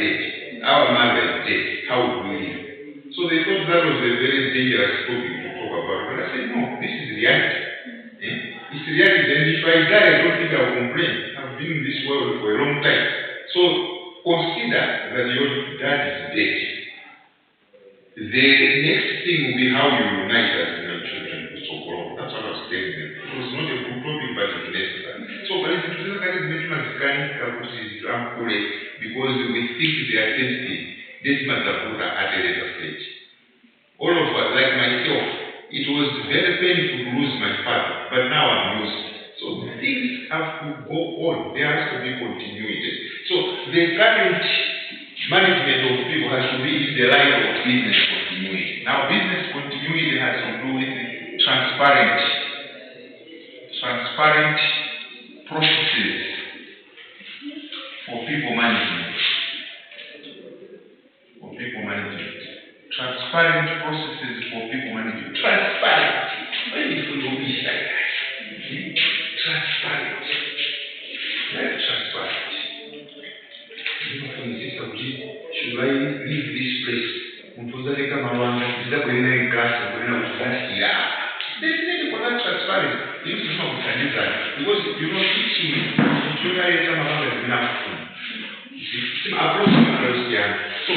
dead, our mother is dead, how would we live? So they thought that was a very dangerous topic to talk about. But I said, no, this is reality. It's reality, and if I die, I don't think I'll complain. I've been in this world for a long time. So consider that your dad is dead. The next thing will be how you unite as my children to Sokolo. That's what I was telling them. It was not a good topic, but it's necessary. So, but it's because we think they are sensitive. This matter at a later stage. All of us, like myself, it was very painful to lose my father, but now I'm used. So things have to go on. There has to be continuity. So the current management of people has to be in the line of business continuity. Now business continuity has to do with transparent processes for people management. Transparent processes for people management. Transparent. When you will be like that. Transparent. Very transparent. Should I leave this place? There's need for that transparency. You need to know that. Because you know, teaching, so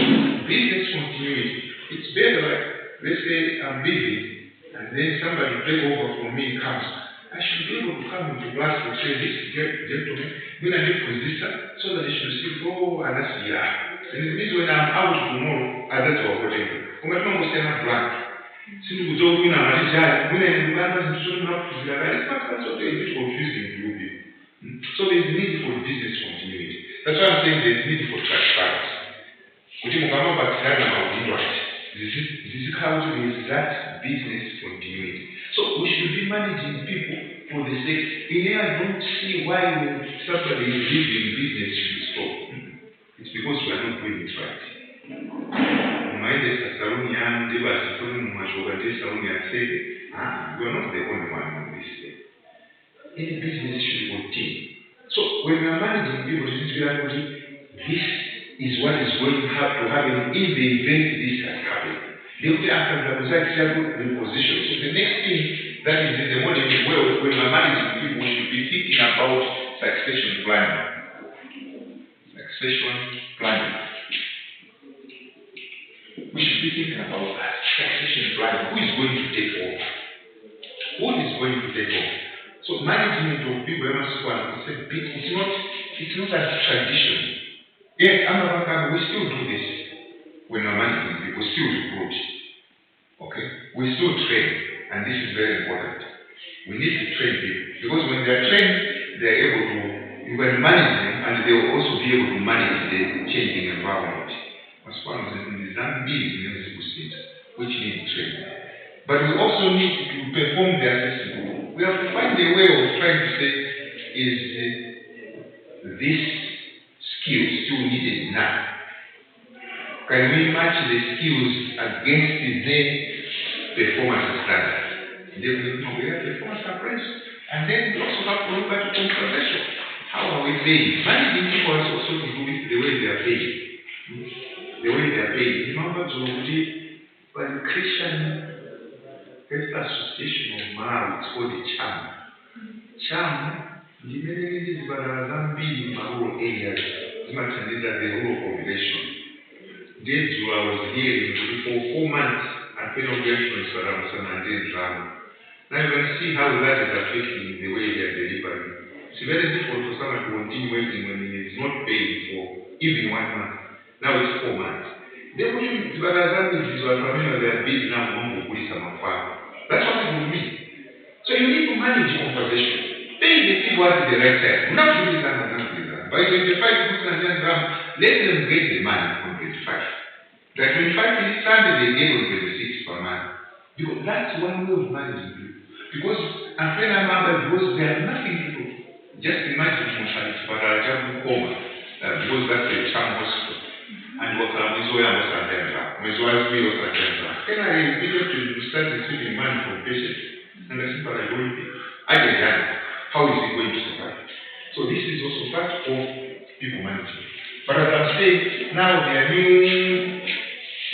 business continuity. It's better like, let's say I'm busy and then somebody take over from me comes. I should be able to come into class and say this gentleman, when I need resistor, so that they should see, oh, and that's the and it means when I'm out tomorrow, I don't know what I do. When I'm going to stand up blank. Since we don't win our desire, when I remember the children up to the it's not that's what a bit confusing to you. So there's need for business continuity. That's why I'm saying there's need for transparency. This is how to use that business continuity. So we should be managing people for the sake. I don't see why somebody is leaving business should stop. It's because we are not doing it right. We are not the only one on this day. Any business should continue. So when we are managing people, this is what is going to happen in the event this has happened. They will after the position. So the next thing that is in the modern world, when we are managing people, we should be thinking about succession planning. We should be thinking about that. Succession planning. Who is going to take over? So management of people, it's not a tradition. Yes, we still do this. When we're managing people, we still recruit. Okay? We still train. And this is very important. We need to train people. Because when they're trained, they're able to, you can manage them and they will also be able to manage the changing environment. As far as in the Zambia, which need training. But we also need to perform the assessment. We have to find a way of trying to say, is this skill still needed now? Can we match the skills against the performance standard? Then we have performance appraisal. And then we also have to look at compensation. How are we paying? Managing people has also to do with the way they are paid. Remember to by the Christian Health Association of Malawi, it's called the CHAM. CHAM, the many Zambia rural areas, the rural population. Days I was here for 4 months and inauguration is around and then drama. Now you can see how that is affecting the way they are delivering. It's very difficult for someone to continue working when he is not paid for even 1 month. Now it's 4 months. They will use what they are big now on police and farm. That's what it will mean. So you need to manage your conversation. Pay the people at the right time. Not do this and not do that. By 25 let them get the money from 25. That 25 is Sunday they get on 26 per month. Because that's one way of managing people. Because I'm afraid because they have nothing to do. Just imagine but I just over. Because that's a charm hospital. And what I was where I was at them. Then I immediately start receiving money from patients. And I said, but I don't think. I get that. How is it going to survive? So this is also part of people management. But as I'm saying, saying now there are new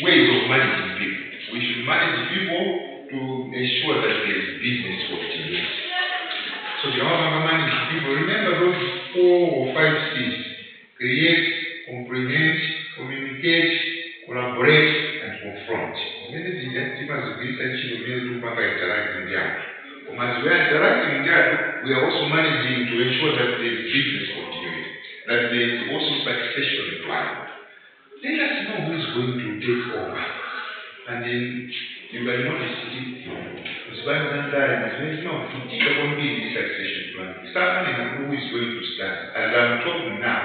ways of managing people. We should manage people to ensure that there is business continuity. So the other managing people, remember those 4 or 5 C's: create, comprehend, communicate, collaborate, and confront. Many things that people research in the interacting there. As we are interacting there, we are also managing to ensure that there is business continuity, that there is also succession plan. Let us know who is going to take over. And then you can notice it's very sometimes no, to think about the succession plan. Starting and who is going to start. As I'm talking now,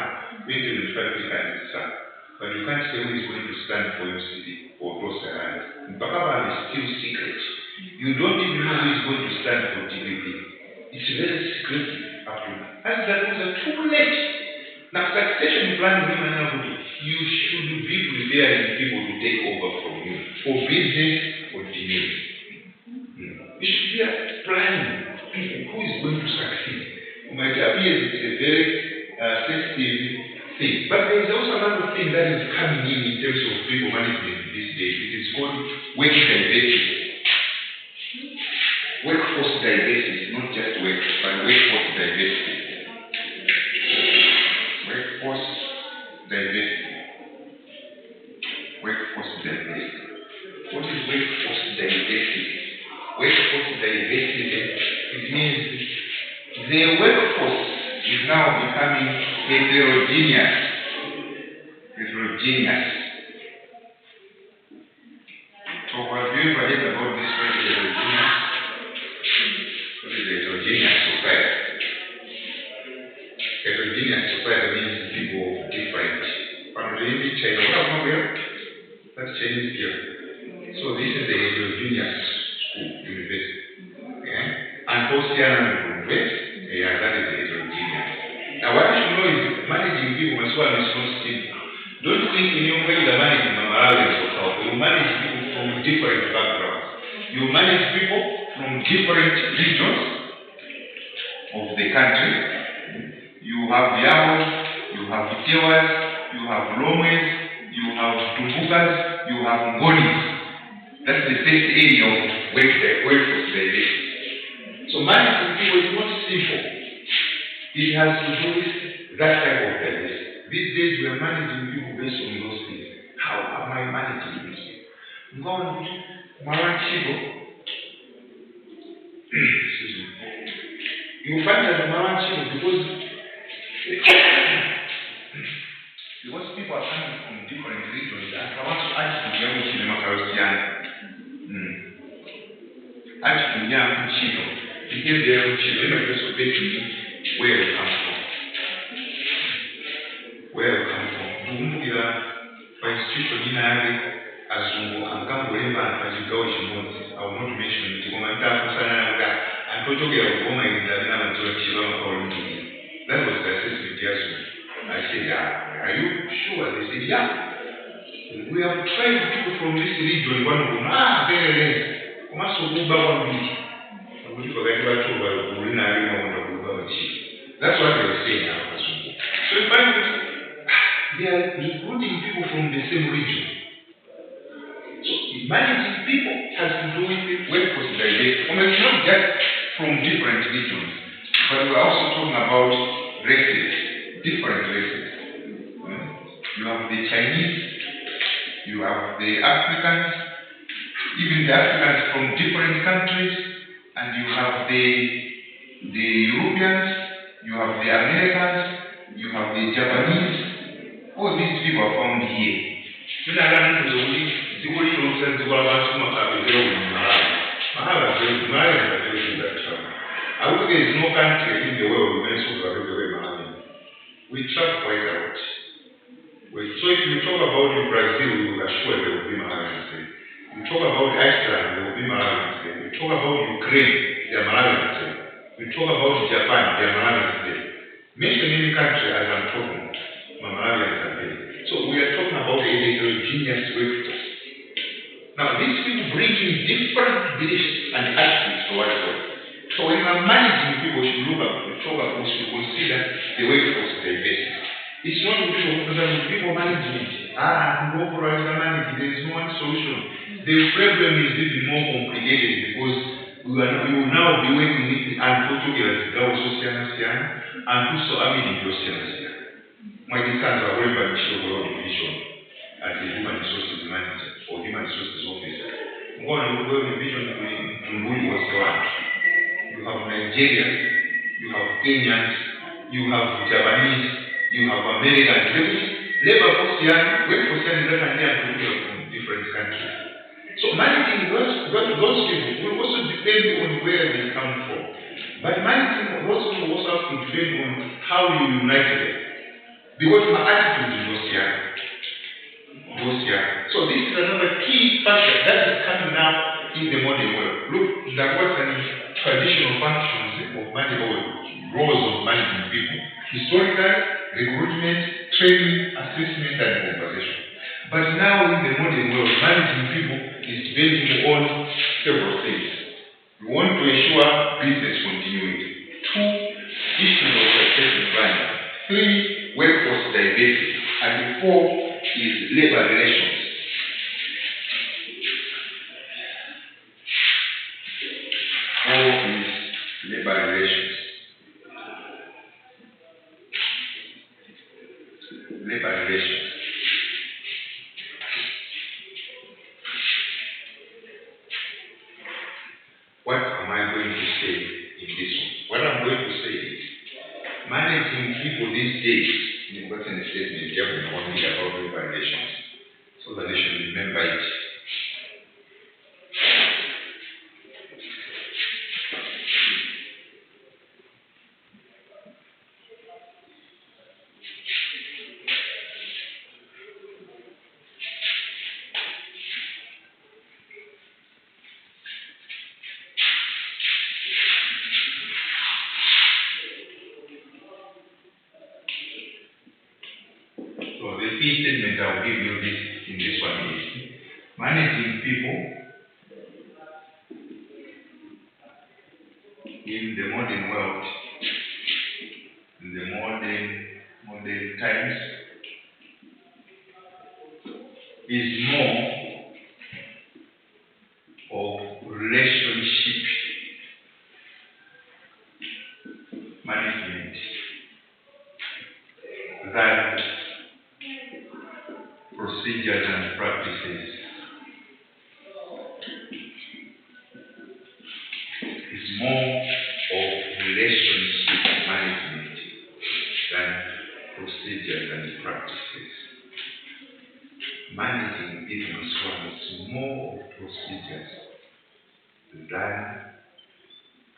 2025 we can start. But you can't say who is going to stand for your city or close around. Bakaba is still secret. You don't even know who is going to stand for TVP. It's very secretive up to now. And that was too late. Now, succession plan, you should be preparing people to take over from you for business or delivery. You should be planning people who is going to succeed. It might appear it's a very sensitive thing, but there is also another thing that is coming in terms of people management these days. It is called work diversity. Workforce diversity, not just work, but workforce diversity. Workforce diversity. Workforce diversity. What is workforce diversity? Workforce diversity, it means the workforce is now becoming heterogeneous. Heterogeneous. So have you ever heard about this word heterogeneous? What is heterogeneous society? Heterogeneous society means people of different. That's Chinese here. So this is the heterogeneous school, university. Okay? And post-Tiananmen University, that is the heterogeneous. Now what you should know is managing people must well is not simple. Don't think in your way you're managing Malawians or South. You manage people from different backgrounds. You manage people from different regions of the country. You have Yawos, you have Tewas, you have Lomwes, you have Tumbukas, you have Ngonis. That's the first area of workforce diversity. So managing people is not simple. It has to do with that type of diversity. These days we are managing people based on those things. How am I managing these people? Excuse me. You find that because people are coming from different regions, and I want to ask you to where you come from. Where you come from. For institution in Azungu, and Gambolemba and Pajigawa Shimozi, I will not mention it. And Totoga Goma in Davina and that was the assessment Yazoo. I said, yeah, are you sure? They said, yeah. We have tried people from this region, one of them, very late. That's what we are saying now. So if they are recruiting people from the same region. So managing people has to do with workforce diversity. It's not just from different regions, but we are also talking about races, different races. You have the Chinese, you have the Africans, even the Africans from different countries, and you have the Europeans, you have the Americans, you have the Japanese. All these people are found here. I would say there is no country in the world where we travel quite a lot. So if you talk about Brazil, you are sure there will be Malawians there. You talk about Iceland, there will be Malawians there. You talk about Ukraine, there are Malawians there. You talk about Japan, there are Malawians there. Mention any country as I'm talking, Malawians are there. So we are talking about a heterogeneous workforce. Now these people bring in different beliefs and attitudes to what work. So when we are managing people, we should consider the workforce diversity. It's not with people management. Go for management. There is no one solution. The problem is even more complicated because we will now be working with the unfortunate social and also social. My concerns are very much division as a human resources manager or human resources officer. One division in was the one. You have Nigerians, you have Kenyans, you have Japanese, you have Americans. Labor force here, workforce here is from different countries. So managing those people will also depend on where they come from. But managing those people also have to depend on how you unite them. Because my attitude was here. So this is another key factor that is coming now in the modern world. Look, there was traditional functions of management, roles of managing people. Historical, recruitment, training, assessment, and compensation. But now in the modern world, managing people is based on several things. We want to ensure business continuity. 2, issues of succession planning. 3, workforce diversity. And 4 is labor relations. Labor relations. What am I going to say in this one? What I'm going to say is managing people these days, you've got in a statement, you have only about labor relations. So that they should remember it. So the key statement I'll give you in this one is managing people in the modern world, in the modern times, is more of relationship management than procedures and practices. It's more of relationship management than procedures and practices. Managing people is more of procedures than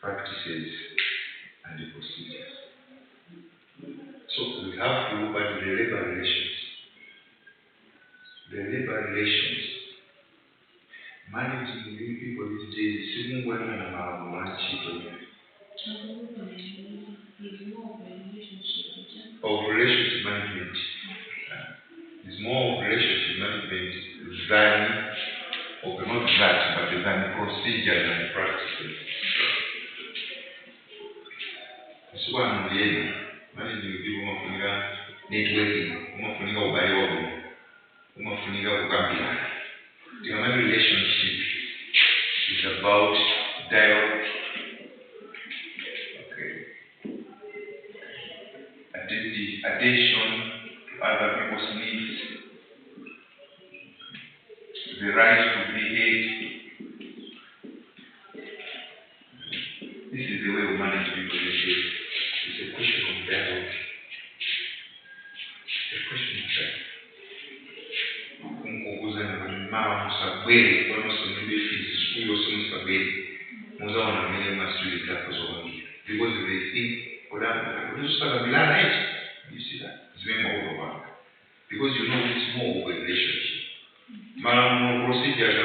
practices and procedures. So we have to look at the labor relations. The labor relations. Managing people these days is more than of relationship management. It's more of relationship management than, or not that, but than procedures and practices. So I'm managing people networking, the relationship is about dialogue, attention to other people's needs, the right to be heard. This is the way we manage people these days. It's a question of dialogue. It's a question of dialogue. Because they think, you see that? It's very overwhelming. Because you know it's more of a relationship. Procedures,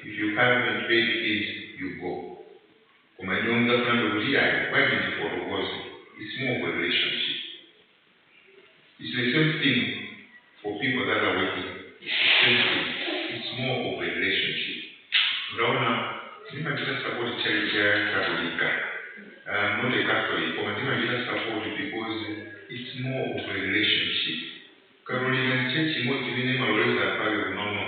if you come and pay the fees, you go. Why did you follow? It's more of a relationship. It's the same thing for people that are working. It's more of a relationship. Now, if I just support the church Catholic, I'm not a Catholic, but I just support it because it's more of a relationship. chimoti vine maloweza pale unono.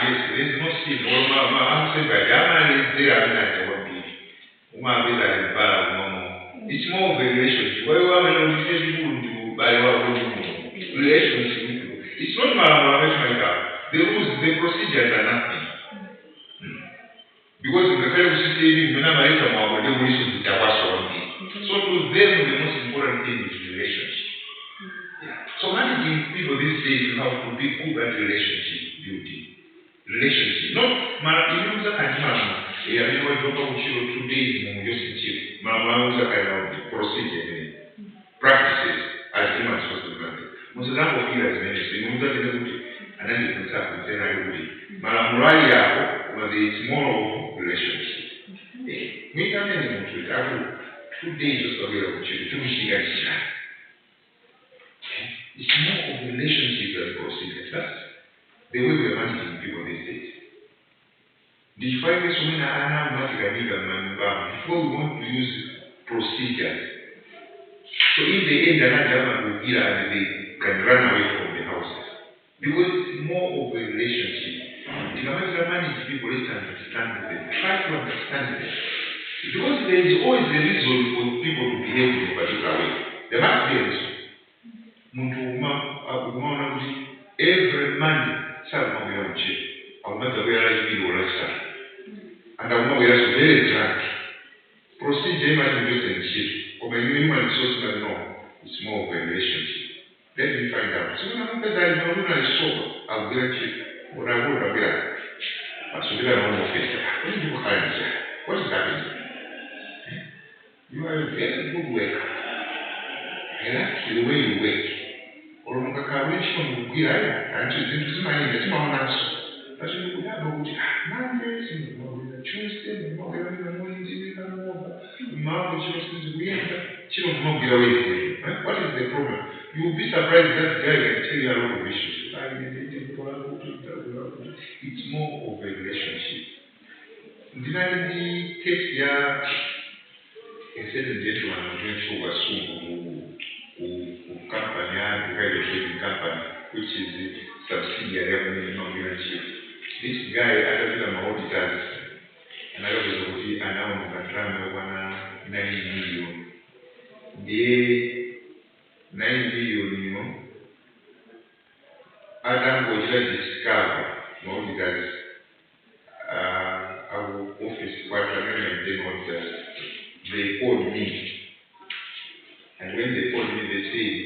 Yes, there is no sin. I'm saying by Yama is there, I mean, I don't be. It's more of a relationship. Why you are relationship. It's not the rules, the procedures are nothing. Because in the kind of system, so to them, the most important thing is relationship. So managing people these days, you have to be good at relationship building. Relationship. Not Maruza and Mama. They are never talking 2 days in relationship. Mama's kind of procedure, practices as humans supposed to do. Most of them will feel as many. So you know that and then you can start with saying I would. Malamuralia, it's more of relationship. We can manage it. I will 2 days just to get up to 2 guys. It's more of relationship than procedure. That's the way we are managing people these days. The five is when before we want to use procedures. So in the end, another will hear and they can run away from the houses. Because it's more of a relationship. If you manage people, let's understand them. Try to understand them. Because there is always a reason for people to behave in a particular way. There must be a reason. Every Monday, Saturday, we have chip. I will not wear a video lifestyle. And I will not wear a very drunk. Procedure must be in ship. Or my human resources know it's more of a relationship. Let me find out. So when I'm sober, I'll wear a chip. When I go to wear I should be a normal face. What do you hide here? What is happening? You are a very good worker. I like the way you work. Or and to my that's what we have Mondays and Tuesday, what is the problem? You will be surprised that guy can tell you a lot of issues. It's more of a relationship. Did I take a certain gentleman who was company, the trading company, which is the subsidiary of the this guy, other than my auditors, and I was announced that 9 million. The 9 million, Adam was discovered, my auditors, our office, what I maintain auditors, they called me. And when they called me, they said,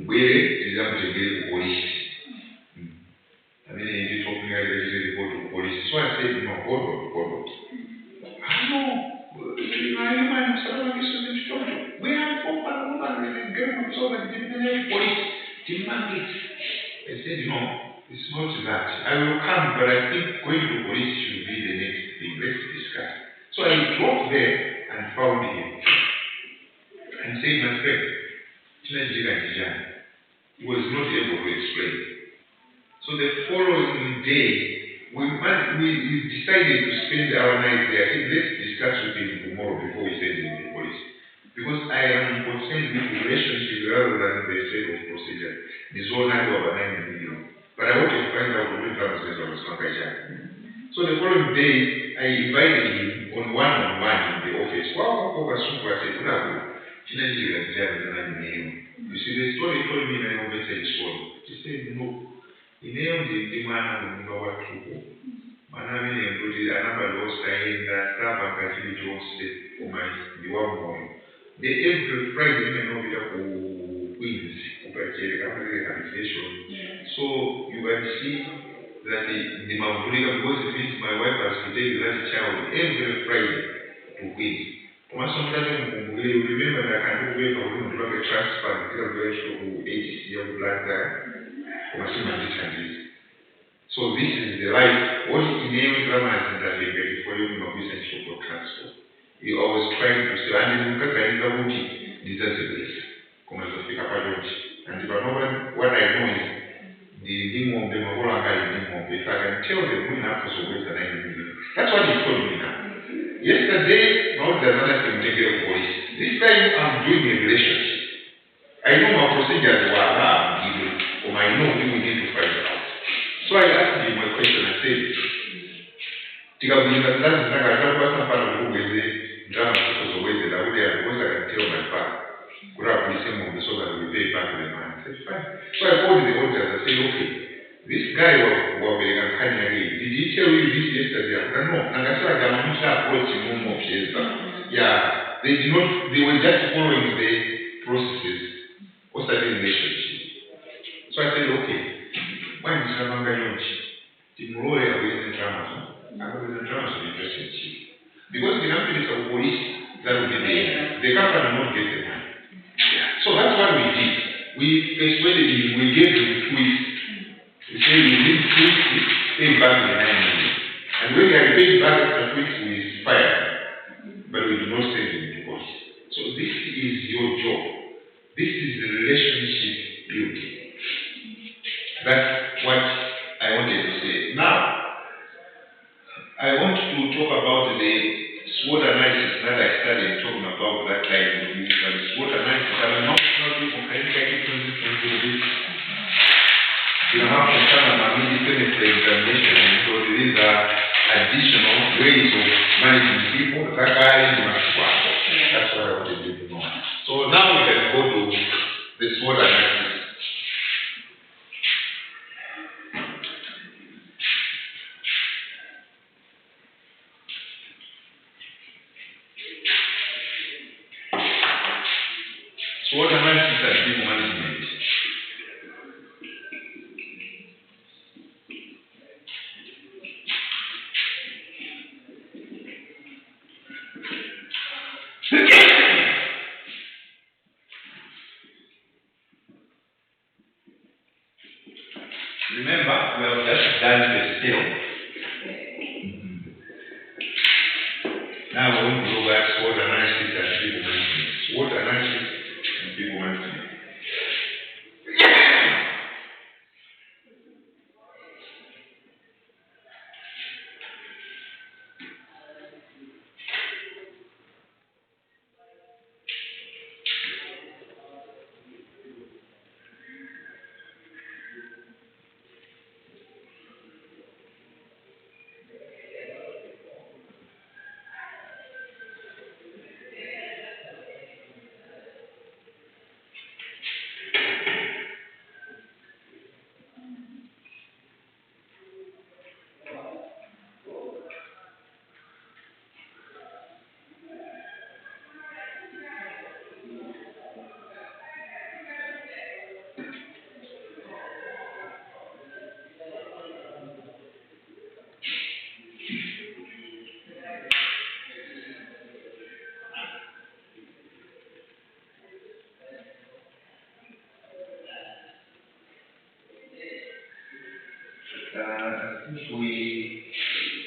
where is the police? And then they told me I report to police. So I said, no, hold on. I know. Where I'm from, police. I said, no, it's not that. I will come, but I think going to police should be the next thing. Let's discuss. So I drove there and found him. And said, my friend, he was not able to explain. So the following day, we decided to spend our night there. I said, let's discuss with him tomorrow before we send him to the police. Because I am concerned with the relationship rather than the set of procedure. This one had over 9 million. But I want to find out what the translation was not. So the following day, I invited him on one-on-one in the office. You see, the story told me that I was a story. He said, no. In the end, the man who know what to do. Manami and another lost in the Starbucks actually Jones for my the every Friday you know who wins organization. So you can see that the Mavulika, because it means my wife has to take that child every Friday to win. Sometimes you remember that I can do to a transfer to HCL blood so this is the life. What in every drama is that they get for you no business for transport. You always trying to say, and look at the Wuti, this is a place. Come as a speaker pageant. And if I know what I know is the demo of the Mahola guy demo. If I can tell them we have to survive the 9 million. That's what he told me now. Yesterday, now there's another thing to take voice. This time I'm doing a relationship. I know my procedures were given. So I asked him a question. I said, Tikabuliza mzazi nataka atapata pale kuweze drama kuzoweze la ule anaweza kanitell my father. Kura kulisema so that we pay back the money. I said, fine. So I called the auditors. I said, okay, this guy was did he tell you this yesterday? I said, no. Nangasema jamamisha approach mumo kieza. Yeah, they were just following the processes of study relationship. So I said, okay, why is this Ramanga Yonchi? The lawyer with the drama. I was in the drama of the relationship. Because the company is a police, that would be the company will not get the money. So that's what we did. We persuaded him, we gave him 2 weeks. We said, we need 2 weeks to pay back the 9 million. And when they are paid back after 2 weeks, we fire. But we do not send him to court. So this is your job. This is the relationship building. That's what I wanted to say. Now, I want to talk about the SWOT analysis that I started talking about that time. The SWOT analysis, I will not tell you from any difference from this. You have to come and independent examination, so these are additional ways of managing people. That guy must work. That's what I wanted you to know. So now we can go to the SWOT analysis. SWOT analysis and people management. Remember, we have just done the scale. Now we want to go back to SWOT analysis and people management. SWOT analysis and people management.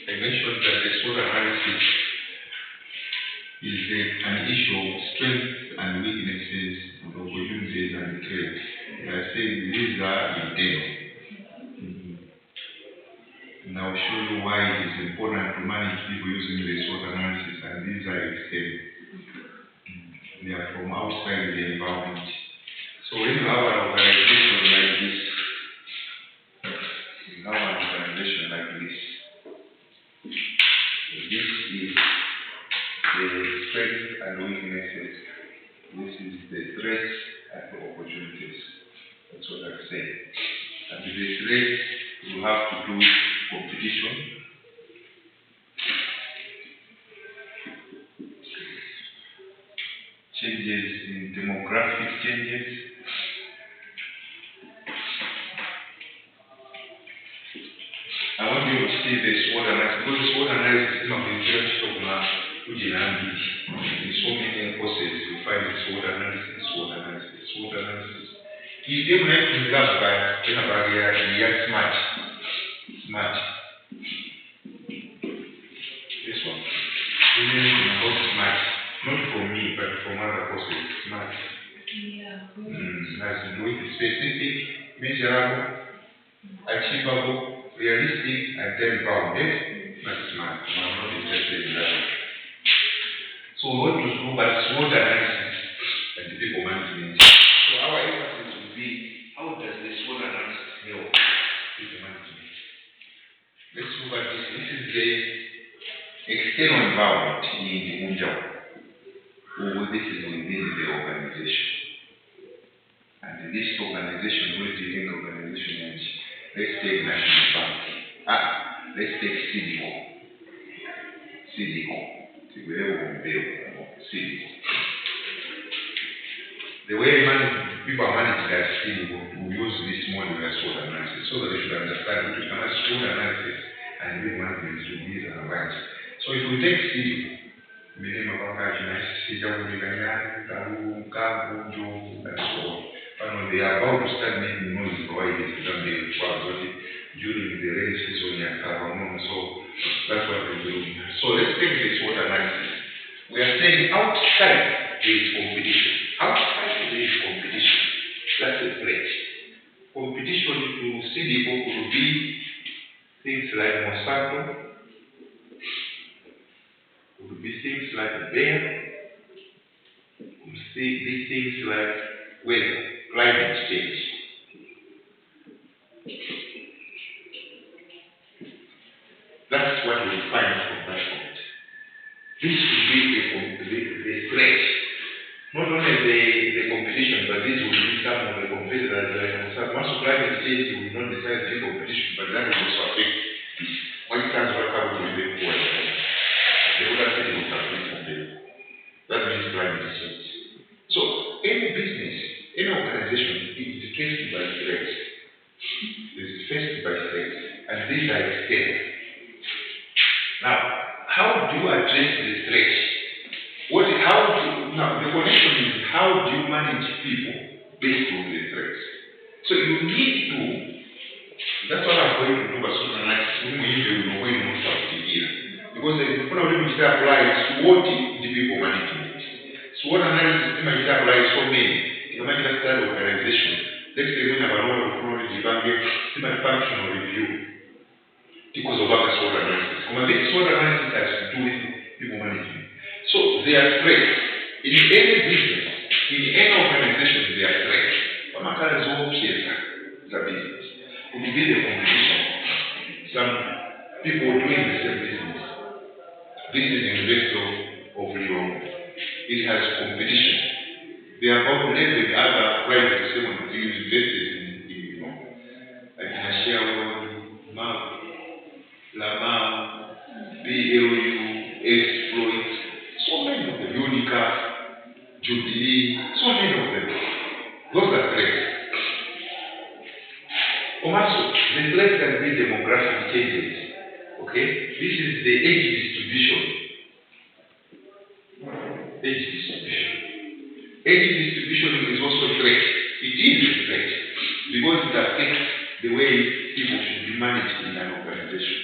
I mentioned that the SWOT analysis is an issue of strengths and weaknesses, and opportunities and threats. I say these are internal. And I'll show you why it is important to manage people using the SWOT analysis, and these are external. They are from outside the environment. So when you have an organization like this, this is the strengths and weaknesses. This is the threats and the opportunities. That's what I'm saying. And the threats, you have to do competition. Changes in demographic changes. I want you to see the SWOT analysis, because the SWOT analysis is not in terms of in so many courses you find the SWOT analysis, SWOT analysis, SWOT analysis. You don't have to grab by smart. This one. You need to know smart. Not from me, but from other courses. Smart. Has to do with specific, measurable, achievable, realistic, and then bounded, but smart. I'm not interested in that. So we want to do but SWOT analysis and the people management. So our emphasis will be, how does the SWOT analysis help people management? this is the external environment in the Munjao, or this is within the organization. And this organization, multi-link organization, let's take National Bank. Let's take CDCO. The way people are managed at CDCO, we use this model as SWOT analysis so that they should understand that we can have SWOT analysis and big management to these advice. So if we take CDCO, milima mpaka sija kulikanyana mkavu njovu and so on. They are about to start making noise provided to them during the rain season and so that's what they're doing. So let's take this SWOT analysis. We are saying outside there is competition. Outside there is competition. That's a threat. Competition to CDCO could be things like Monsanto, could be things like Bayer, could be things like weather, climate change. That's what we find from that point. This would be the threat. Not only the competition, but this will be some of the competitors. Once climate change, we will not decide the competition, but that will also affect this. When it comes to what will be poor, the other city will affect them. That means climate change. So any business, any organization is faced by threats. Is faced by threats, and these are external. Now, how do you address the threat? Now the connection is how do you manage people based on the threats? So you need to. That's what I'm going to do as soon as because the problem is that applies SWOT the people management. SWOT analysis might apply so many. You might just start organization. Let's say when our role of knowledge functional review because of our SWOT analysis. This SWOT analysis has to do with people management. So they are threats. In any business, in any organization, they are threats. Pamakara is all the business. Could be the competition. Some people doing the same business. This is the University of Lyon. It has competition. They are about 11 other private universities in like Nashia, MAP, Lamar, BLU, Exploit, so many of them, Unica, Jubilee, so many of them. Those are threats. Also, the threat can be demographic changes. Okay? This is the age distribution. Age distribution. Age distribution is also a threat. It is a threat because it affects the way people should be managed in an organization.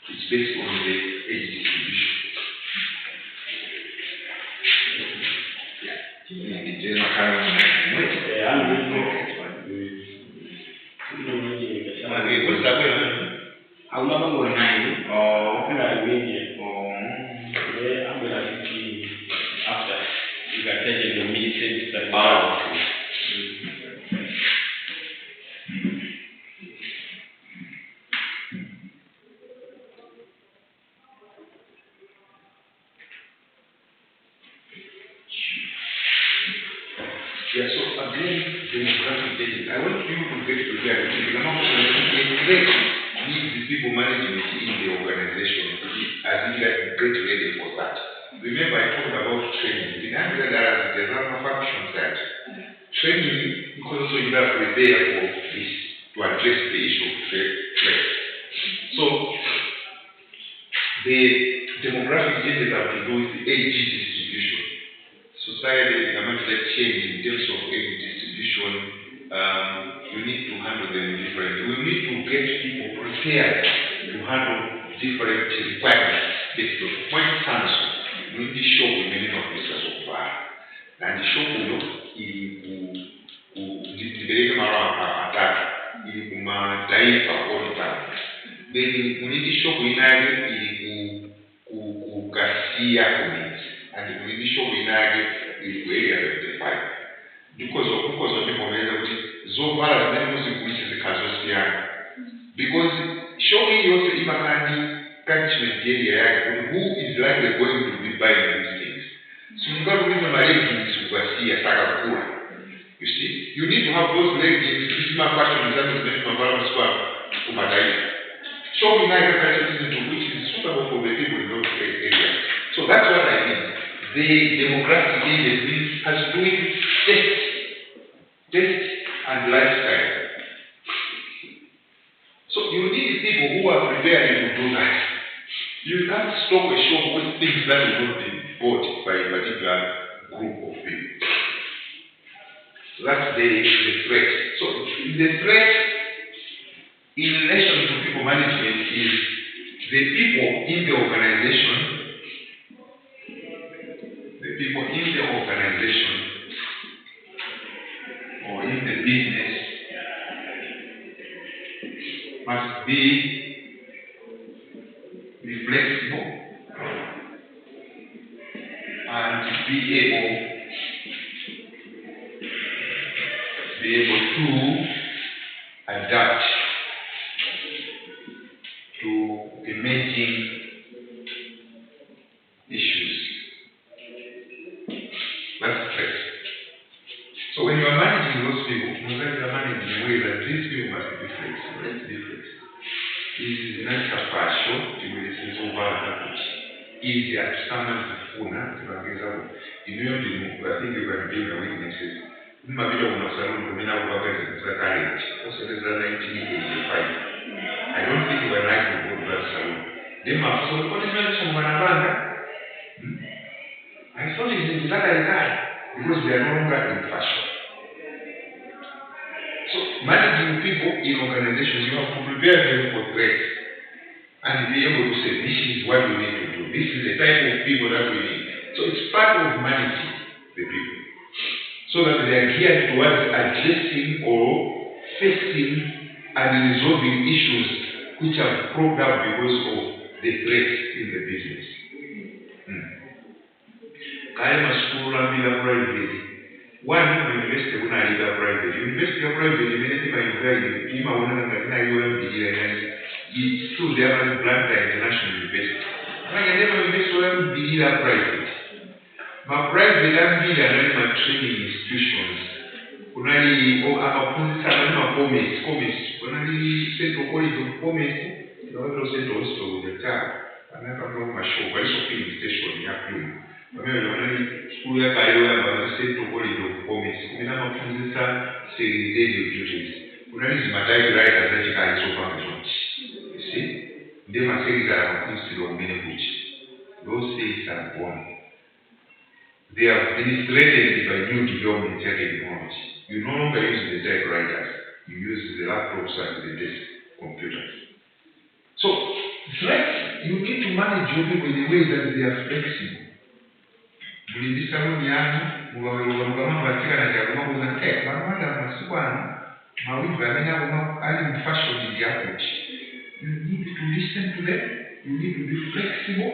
It's based on the age distribution. Yeah, so again, demographic changes. I want you to get together. The needs the people management in the organization as you get ready for that. Remember, I talked about training. The answer that there's a function that training, because also you have to prepare for this to address the issue of threat. So the demographic changes have to do with the age distribution. Society is going to change in terms of age distribution. You need to handle them differently. We need to get people prepared to handle different requirements based on point function. We need to show the many of this so far. And the show will then we need to show we and the initial winner is area 75. Because of people so far as the most which is the Kazosia. Because showing you also Imakani have those leggings, Christmas fashion design Christmas square Show me like a which is suitable for the people in those areas. So that's what I mean. The demographic agency has to do with taste and lifestyle. So you need people who are prepared to do that. You can't stop a shop with things that will not be bought by a particular group of people. So that's the threat. So the threat in relation to people management is the people in the organization, or in the business must be flexible and be able to adapt to emerging issues. That's threat. So when you are managing those people, you are managing in a way that these people must be flexible. Let's be flexible. This is not a fashion, it is over easy at someone to phone. I think you can build the weaknesses. Also, there's a 1985. I don't think you are right to go to that salon. They must so what is I saw this in that because they are no longer in fashion. So managing people in organizations, you have to prepare them for threats and be able to say, this is what we need to do. This is the type of people that we need. So it's part of managing the people, so that they are geared towards addressing or facing and resolving issues which have cropped up because of the threats in the business. Kaya school and private. One university when I live private. University of private, many people are invited. People want to it's true, they are Atlanta International University. I never invest in private. But private and training institutions. When I commerce, when I central college of commerce, the other central also with the car. And I come from my show, but it's a filling station in school ya Kayola, central college of commerce. We have a segregated duties. When I my typewriter that you can so far. You see? They must say that instead of many those things are gone. They have been threatened by new development technology. You no longer use the typewriters, you use the laptops and the desk computers. So, threats, you need to manage your people in a way that they are flexible. You need to listen to them, you need to be flexible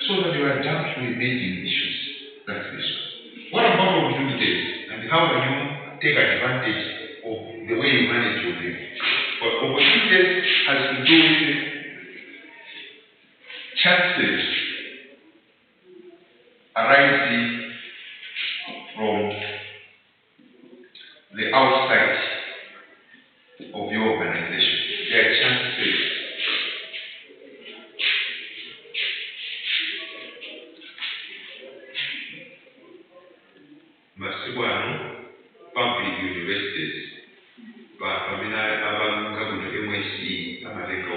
so that you adapt to emerging issues. That's this one. What about opportunities and how can you take advantage of the way you manage your people? But opportunities has to do with chances arising from the outside of your organization. There are chances. Masibano, public universities, MSc, America,